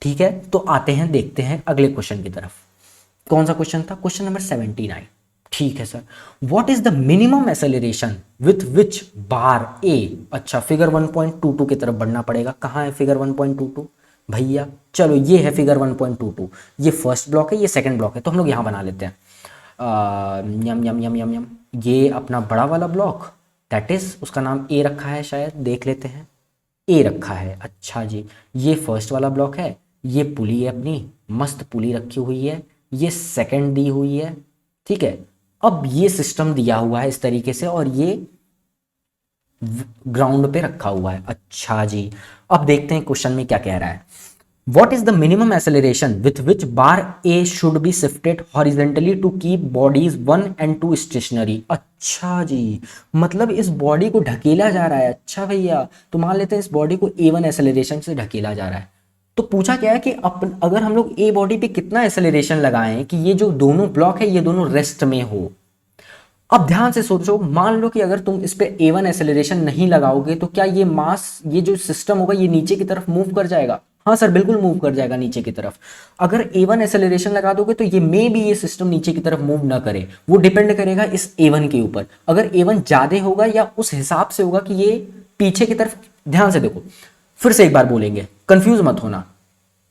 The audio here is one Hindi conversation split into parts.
ठीक है, तो आते हैं देखते हैं अगले क्वेश्चन की तरफ। कौन सा क्वेश्चन था? Question number 79। ठीक है sir, what is the minimum acceleration with which bar A. अच्छा, फिगर 1.22 की तरफ बढ़ना पड़ेगा। कहाँ है फिगर 1.22 भैया? चलो ये है फिगर 1.22। ये फर्स्ट ब्लॉक है, ये सेकंड ब्लॉक है, तो हम लोग यहाँ बना लेते हैं। यम यम यम यम यम, ये अपना बड़ा वाला ब्लॉक, दैट इज उसका नाम ए रखा है, शायद देख लेते हैं। ए रखा है, अच्छा जी। ये फर्स्ट वाला ब्लॉक है, ये पुली है अपनी, मस्त पुली रखी हुई है। ये सेकंड दी हुई है, ठीक है। अब ये सिस्टम दिया हुआ है इस तरीके से, और ये ग्राउंड पे रखा हुआ है। अच्छा जी, अब देखते हैं क्वेश्चन में क्या कह रहा है। What is the minimum acceleration with which bar A should be shifted horizontally to keep bodies 1 and 2 stationary? अच्छा जी, मतलब इस बॉडी को ढकेला जा रहा है। अच्छा भैया, तो मान लेते हैं इस बॉडी को A1 एक्सेलरेशन से ढकेला जा रहा है। तो पूछा क्या है कि अगर हम लोग ए बॉडी पे कितना एक्सेलरेशन लगाएं कि ये जो दोनों ब्लॉक है ये दोनों रेस्ट में हो। अब ध्यान से सोचो, मान लो कि अगर तुम इस पे A1 एक्सेलरेशन नहीं लगाओगे तो क्या ये मास, ये जो सिस्टम होगा ये नीचे की तरफ मूव कर जाएगा? हाँ सर, बिल्कुल मूव कर जाएगा नीचे की तरफ। अगर A1 एक्सेलरेशन लगा दोगे तो ये मे भी ये सिस्टम नीचे की तरफ मूव ना करे, वो डिपेंड करेगा इस A1 के ऊपर। अगर A1 ज्यादा होगा या उस हिसाब से होगा कि ये पीछे की तरफ, ध्यान से देखो, फिर से एक बार बोलेंगे, कंफ्यूज मत होना।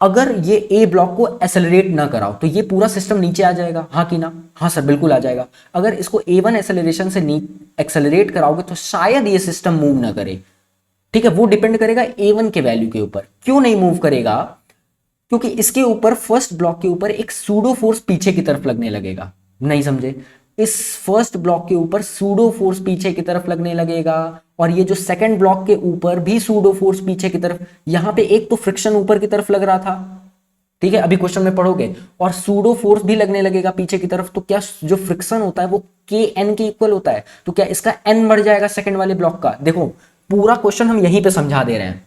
अगर ये ए ब्लॉक को एक्सेलरेट ना कराओ तो ये पूरा सिस्टम नीचे आ जाएगा, हाँ कि ना? हाँ सर, बिल्कुल आ जाएगा। अगर इसको A1 एक्सेलरेशन से एक्सेलरेट कराओगे तो शायद ये सिस्टम मूव ना करे, ठीक है। वो डिपेंड करेगा A1 के वैल्यू के ऊपर। क्यों नहीं मूव करेगा? क्योंकि इसके ऊपर, फर्स्ट ब्लॉक के ऊपर एक सूडो फोर्स पीछे की तरफ लगने लगेगा। नहीं समझे? इस फर्स्ट ब्लॉक के ऊपर सूडो फोर्स पीछे की तरफ लगने लगेगा, और ये जो सेकंड ब्लॉक के ऊपर भी सूडो फोर्स पीछे की तरफ। यहां पे एक तो फ्रिक्शन ऊपर की तरफ लग रहा था, ठीक है, अभी क्वेश्चन में पढ़ोगे, और सूडो फोर्स भी लगने लगेगा पीछे की तरफ। तो क्या जो फ्रिक्शन होता है वो के एन के इक्वल होता है, तो क्या इसका एन बढ़ जाएगा सेकंड वाले ब्लॉक का? देखो, पूरा क्वेश्चन हम यहीं पे समझा दे रहे हैं,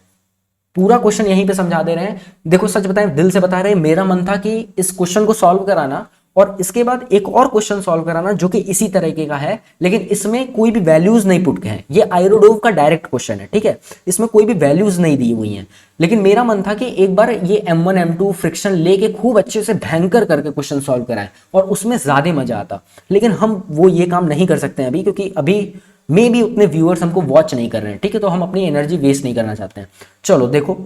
पूरा क्वेश्चन यहीं पे समझा दे रहे हैं। देखो, सच बताएं, दिल से बता रहे हैं, मेरा मन था कि इस क्वेश्चन को सॉल्व कराना और इसके बाद एक और क्वेश्चन सॉल्व कराना जो कि इसी तरीके का है, लेकिन इसमें कोई भी वैल्यूज नहीं पुट के हैं। ये आयरोडोव का डायरेक्ट क्वेश्चन है, ठीक है, इसमें कोई भी वैल्यूज नहीं दी हुई हैं। लेकिन मेरा मन था कि एक बार ये M1 M2 फ्रिक्शन लेके खूब अच्छे से भयंकर करके क्वेश्चन सॉल्व कराएं और उसमें ज्यादा मजा आता। लेकिन हम वो ये काम नहीं कर सकते हैं अभी, क्योंकि अभी मे भी उतने व्यूअर्स हमको वॉच नहीं कर रहे हैं, ठीक है, तो हम अपनी एनर्जी वेस्ट नहीं करना चाहते हैं। चलो देखो,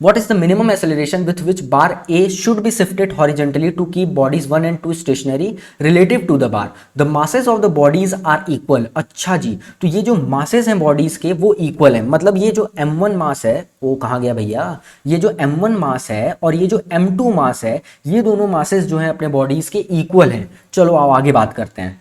what is the minimum acceleration with which bar A should be shifted horizontally to keep bodies 1 and 2 stationary relative to the bar? The masses of the bodies are equal. अच्छा जी, तो ये जो masses हैं bodies के वो equal हैं। मतलब ये जो M1 मास है, वो कहाँ गया भैया? ये जो M1 मास है और ये जो M2 मास है, ये दोनों masses जो हैं अपने bodies के equal हैं। चलो आओ आगे बात करते हैं।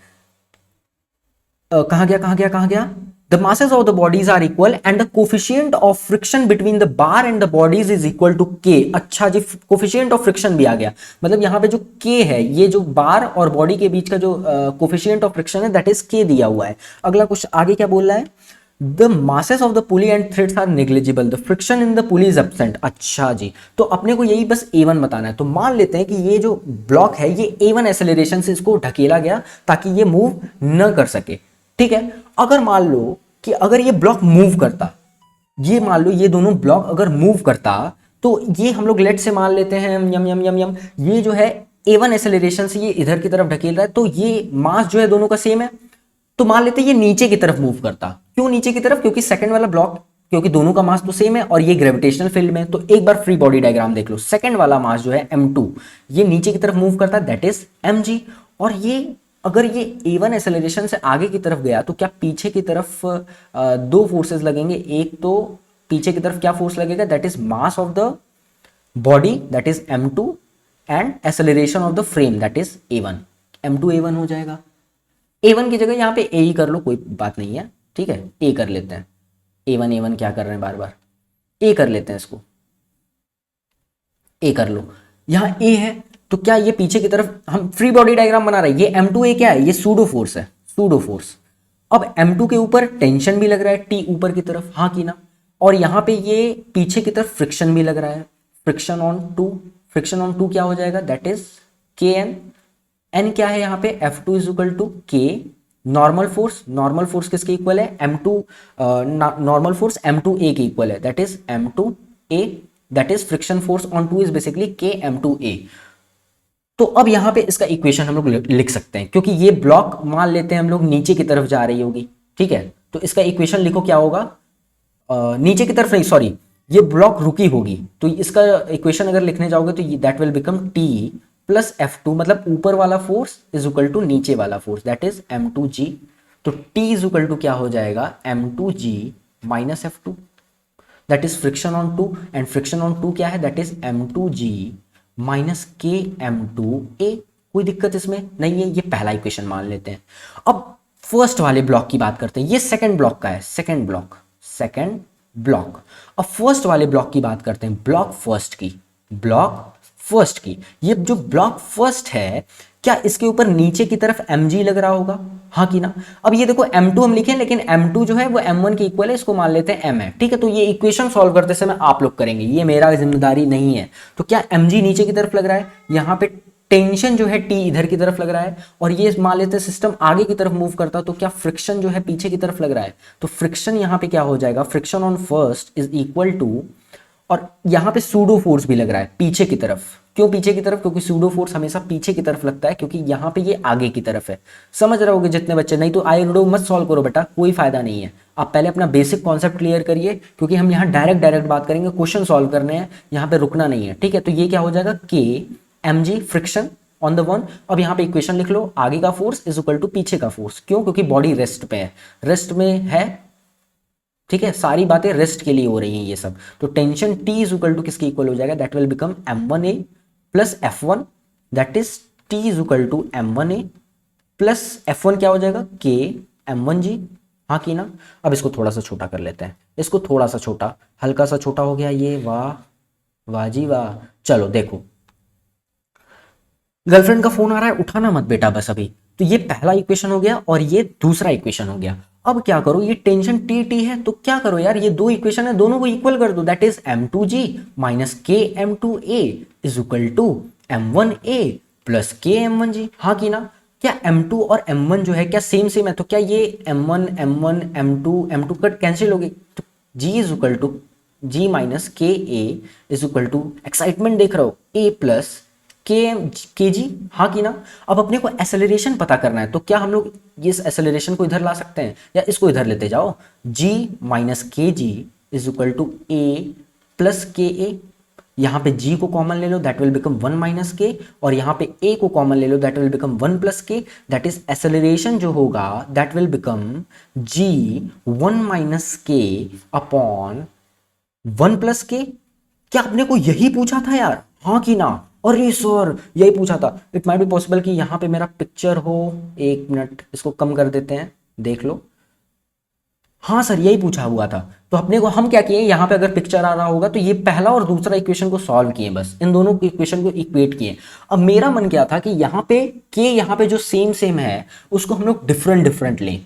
कहाँ गया? The masses of the bodies are equal and the coefficient of friction between the bar and the bodies is equal to K. अच्छा जी, coefficient of friction भी आ गया। मतलब यहाँ पे जो K है, ये जो बार और बॉडी के बीच का जो coefficient of friction है, that is K दिया हुआ है। अगला कुछ आगे क्या बोल रहा है? The masses of the pulley and threads are negligible. The friction in the pulley is absent. अच्छा जी, तो अपने को यही बस A1 बताना है। तो मान लेते हैं कि ये जो ब्लॉक है ये A1 एक्सेलरेशन से इसको ढकेला गया ताकि ये मूव न कर सके, ठीक है। अगर मान लो कि अगर ये ब्लॉक मूव करता, ये मान लो ये दोनों ब्लॉक अगर मूव करता, तो ये हम लोग लेट से मान लेते हैं यम यम यम यम, ये जो है A1 एक्सेलरेशन से ये इधर की तरफ ढकेल रहा है, तो ये मास जो है दोनों का सेम है। तो मान लेते हैं ये नीचे की तरफ मूव करता। क्यों नीचे की तरफ? क्योंकि सेकंड वाला ब्लॉक, क्योंकि दोनों का मास तो सेम है और ये ग्रेविटेशनल फील्ड में। तो एक बार फ्री बॉडी डायग्राम देख लो, सेकंड वाला मास जो है M2, ये नीचे की तरफ मूव करता है, दैट इज mg। और ये अगर ये A1 एक्सेलरेशन से आगे की तरफ गया तो क्या पीछे की तरफ दो फोर्सेस लगेंगे। एक तो पीछे की तरफ क्या फोर्स लगेगा, that is mass of the body, that is M2, and acceleration of the frame, that is A1। M2 A1 हो जाएगा। A1 की जगह यहाँ पे A ही कर लो, कोई बात नहीं है, ठीक है, A कर लेते हैं। A1 क्या कर रहे हैं बार बार, A कर लेते हैं इसको, A कर लो। यहाँ A है तो क्या ये पीछे की तरफ, हम फ्री बॉडी डायग्राम बना रहे हैं, ये M2A क्या है, ये सूडो फोर्स है, सूडो फोर्स। अब M2 के ऊपर टेंशन भी लग रहा है T ऊपर की तरफ, हाँ की ना, और यहाँ पे ये पीछे की तरफ फ्रिक्शन भी लग रहा है, फ्रिक्शन ऑन 2। फ्रिक्शन ऑन 2 क्या हो जाएगा, दैट इज Kn। N क्या है यहाँ पे, F2 is equal to K। Normal force, normal force किसके इक्वल है, M2, नॉर्मल फोर्स M2A के इक्वल है, that is M2A। That is friction force on two is basically Km2a। तो अब यहाँ पे इसका इक्वेशन हम लोग लिख सकते हैं, क्योंकि ये ब्लॉक मान लेते हैं हम लोग नीचे की तरफ जा रही होगी, ठीक है। तो इसका इक्वेशन लिखो, क्या होगा, नीचे की तरफ नहीं, सॉरी, ये ब्लॉक रुकी होगी, तो इसका इक्वेशन अगर लिखने जाओगे तो that will become T plus F2, मतलब ऊपर वाला फोर्स इज इक्वल टू नीचे वाला फोर्स, दैट इज M2G। तो T इज इक्वल टू क्या हो जाएगा, M2G minus F2, that is friction on two, and friction on two क्या है, that is M2G minus Km2a। कोई दिक्कत इसमें नहीं है, ये पहला इक्वेशन मान लेते हैं। अब फर्स्ट वाले ब्लॉक की बात करते हैं, ये सेकंड ब्लॉक का है, सेकंड ब्लॉक। अब फर्स्ट वाले ब्लॉक की बात करते हैं, ब्लॉक फर्स्ट की। ये जो ब्लॉक फर्स्ट है, क्या इसके ऊपर नीचे की तरफ mg लग रहा होगा, हाँ कि ना। अब ये देखो m2 हम लिखे, लेकिन m2 जो है वो m1 के इक्वल है, इसको मान लेते हैं m है, ठीक है। तो ये इक्वेशन सॉल्व करते समय आप लोग करेंगे, ये मेरा जिम्मेदारी नहीं है। तो क्या mg नीचे की तरफ लग रहा है, यहाँ पे टेंशन जो है T इधर की तरफ लग रहा है, और ये मान लेते हैं सिस्टम आगे की तरफ मूव करता, तो क्या फ्रिक्शन जो है पीछे की तरफ लग रहा है। तो फ्रिक्शन यहाँ पे क्या हो जाएगा, friction on first is equal to, और यहाँ पे सूडो फोर्स भी लग रहा है पीछे की तरफ। क्यों पीछे की तरफ, क्योंकि सूडो फोर्स हमेशा पीछे की तरफ लगता है, क्योंकि यहाँ पे ये आगे की तरफ है। समझ रहे होगे जितने बच्चे, नहीं तो आईरोडो मत सॉल्व करो बेटा, कोई फायदा नहीं है। आप पहले अपना बेसिक कॉन्सेप्ट क्लियर करिए, क्योंकि हम यहाँ डायरेक्ट बात करेंगे, क्वेश्चन सॉल्व करने हैं, यहाँ पे रुकना नहीं है, ठीक है। तो ये क्या हो जाएगा, Kmg friction on the one. अब यहाँ पे इक्वेशन लिख लो, आगे का फोर्स इज इक्वल टू पीछे का फोर्स, क्यों, क्योंकि बॉडी रेस्ट पे है, रेस्ट में है, ठीक है। सारी बातें रेस्ट के लिए हो रही हैं ये सब। तो tension T is equal to किसके इक्वल हो जाएगा, that will become M1A plus F1, that is T is equal to M1A plus F1 क्या हो जाएगा, Km1G, हाँ कि ना। अब इसको थोड़ा सा छोटा कर लेते हैं, इसको थोड़ा सा छोटा, हल्का सा छोटा हो गया ये, वाह जी वाह। चलो देखो, गर्लफ्रेंड का फोन आ रहा है, उठाना मत बेटा बस अभी। तो ये पहला इक्वेशन हो गया और ये दूसरा इक्वेशन हो गया। अब क्या करो, ये टेंशन T है, तो क्या करो यार, ये दो इक्वेशन है, दोनों को इक्वल कर दो, that is M2G minus Km2a is equal to M1A plus Km1G, हाँ कि ना। क्या M2 और M1 जो है क्या सेम है, तो क्या ये M1 M2 कट कैंसिल हो गए, तो G is equal to G minus Ka is equal to, excitement देख रहे हो, A प्लस kg, हाँ कि ना। अब अपने को एक्सेलरेशन पता करना है, तो क्या हम लोग इस एक्सेलरेशन को इधर ला सकते हैं, या इसको इधर लेते जाओ, g minus k g is equal to a plus k a. यहाँ पे g को कॉमन ले लो, that will become 1 minus k, और यहाँ पे a को कॉमन ले लो, that will become 1 plus k, that is acceleration जो होगा that will become g 1 minus k upon 1 plus k. क्या आपने को यही पूछा था यार, हाँ कि ना। अरे सर यही पूछा था, इट माइट बी पॉसिबल कि यहाँ पे मेरा पिक्चर हो, एक मिनट इसको कम कर देते हैं, देख लो। हाँ सर यही पूछा हुआ था। तो अपने को हम क्या किए, यहाँ पे अगर पिक्चर आ रहा होगा तो ये पहला और दूसरा इक्वेशन को सॉल्व किए, बस इन दोनों इक्वेशन को इक्वेट किए। अब मेरा मन क्या था कि यहाँ पे यहाँ पे जो सेम है उसको हम लोग डिफरेंट लें।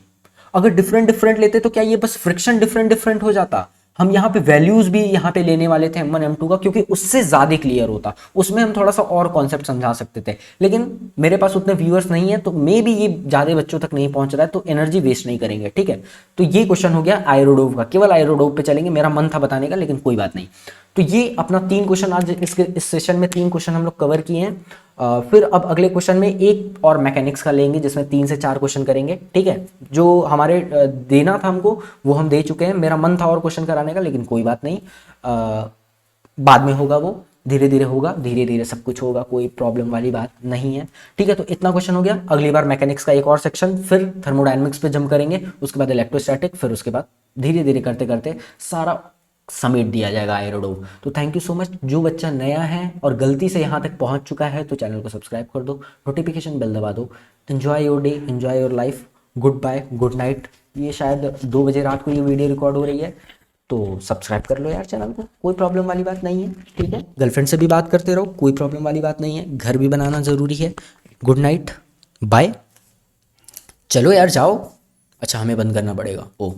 अगर डिफरेंट लेते तो क्या ये बस फ्रिक्शन डिफरेंट हो जाता। हम यहाँ पे वैल्यूज भी यहाँ पे लेने वाले थे M1 M2 का, क्योंकि उससे ज्यादा क्लियर होता, उसमें हम थोड़ा सा और कॉन्सेप्ट समझा सकते थे। लेकिन मेरे पास उतने व्यूअर्स नहीं है, तो मे भी ये ज्यादा बच्चों तक नहीं पहुंच रहा है, तो एनर्जी वेस्ट नहीं करेंगे, ठीक है। तो ये क्वेश्चन हो गया आयरोडोव का, केवल आयरोडोव पे चलेंगे, मेरा मन था बताने का लेकिन कोई बात नहीं। तो ये अपना 3 क्वेश्चन आज इस सेशन में 3 क्वेश्चन हम लोग कवर किए हैं। फिर अब अगले क्वेश्चन में एक और मैकेनिक्स का लेंगे, जिसमें 3 से 4 क्वेश्चन करेंगे, ठीक है। जो हमारे देना था हमको वो हम दे चुके हैं। मेरा मन था और क्वेश्चन कराने का, लेकिन कोई बात नहीं, बाद में होगा, वो धीरे धीरे होगा, धीरे धीरे सब कुछ होगा, कोई प्रॉब्लम वाली बात नहीं है, ठीक है। तो इतना क्वेश्चन हो गया। अगली बार मैकेनिक्स का एक और सेक्शन, फिर थर्मोडायनेमिक्स पे जंप करेंगे, उसके बाद इलेक्ट्रोस्टैटिक, फिर उसके बाद धीरे धीरे करते करते सारा समेट दिया जाएगा आयरोडोव। तो थैंक यू सो मच। जो बच्चा नया है और गलती से यहाँ तक पहुँच चुका है तो चैनल को सब्सक्राइब कर दो, नोटिफिकेशन बेल दबा दो। Enjoy your day, enjoy your life, good bye, good night. ये शायद 2 बजे रात को ये वीडियो रिकॉर्ड हो रही है, तो सब्सक्राइब कर लो यार चैनल को, कोई प्रॉब्लम वाली बात नहीं है, ठीक है। गर्लफ्रेंड से भी बात करते रहो, कोई प्रॉब्लम वाली बात नहीं है, घर भी बनाना ज़रूरी है। Good night, bye. चलो यार जाओ, अच्छा हमें बंद करना पड़ेगा, ओ